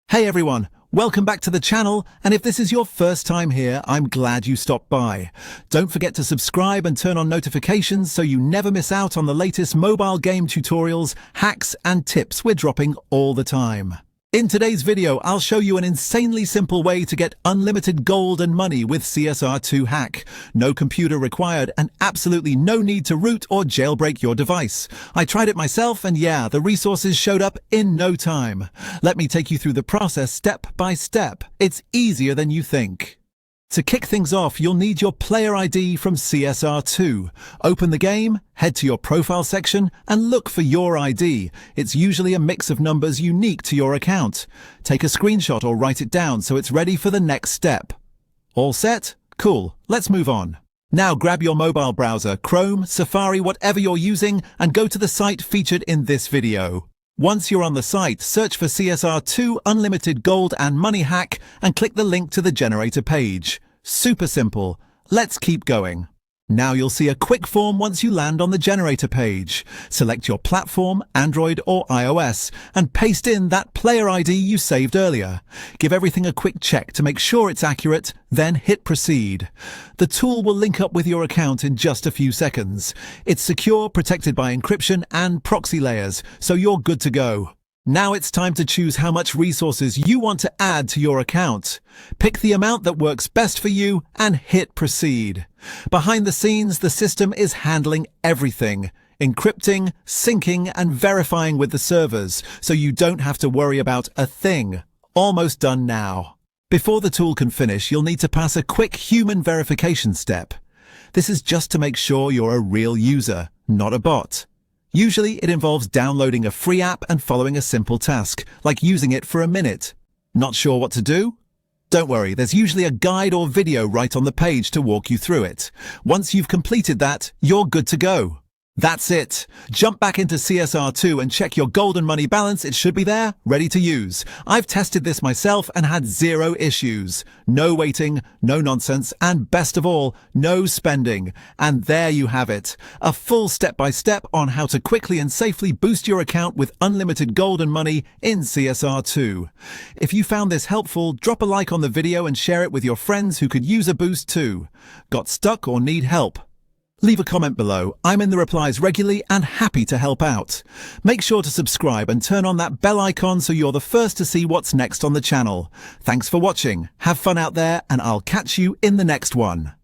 Hey everyone, welcome back to the channel, and if this is your first time here, I'm glad you stopped by. Don't forget to subscribe and turn on notifications so you never miss out on the latest mobile game tutorials, hacks and tips we're dropping all the time. In today's video, I'll show you an insanely simple way to get unlimited gold and money with CSR2 Hack. No computer required and absolutely no need to root or jailbreak your device. I tried it myself and yeah, the resources showed up in no time. Let me take you through the process step by step. It's easier than you think. To kick things off, you'll need your player ID from CSR2. Open the game, head to your profile section, and look for your ID. It's usually a mix of numbers unique to your account. Take a screenshot or write it down so it's ready for the next step. All set? Cool. Let's move on. Now grab your mobile browser, Chrome, Safari, whatever you're using, and go to the site featured in this video. Once you're on the site, search for CSR2 Unlimited Gold and Money Hack and click the link to the generator page. Super simple. Let's keep going. Now you'll see a quick form once you land on the generator page. Select your platform, Android or iOS, and paste in that player ID you saved earlier. Give everything a quick check to make sure it's accurate, then hit proceed. The tool will link up with your account in just a few seconds. It's secure, protected by encryption and proxy layers, so you're good to go. Now it's time to choose how much resources you want to add to your account. Pick the amount that works best for you and hit proceed. Behind the scenes, the system is handling everything, encrypting, syncing, and verifying with the servers, so you don't have to worry about a thing. Almost done now. Before the tool can finish, you'll need to pass a quick human verification step. This is just to make sure you're a real user, not a bot. Usually it involves downloading a free app and following a simple task, like using it for a minute. Not sure what to do? Don't worry, there's usually a guide or video right on the page to walk you through it. Once you've completed that, you're good to go. That's it. Jump back into CSR2 and check your golden money balance. It should be there, ready to use. I've tested this myself and had zero issues. No waiting, no nonsense, and best of all, no spending. And there you have it. A full step-by-step on how to quickly and safely boost your account with unlimited golden money in CSR2. If you found this helpful, drop a like on the video and share it with your friends who could use a boost too. Got stuck or need help? Leave a comment below. I'm in the replies regularly and happy to help out. Make sure to subscribe and turn on that bell icon so you're the first to see what's next on the channel. Thanks for watching. Have fun out there and I'll catch you in the next one.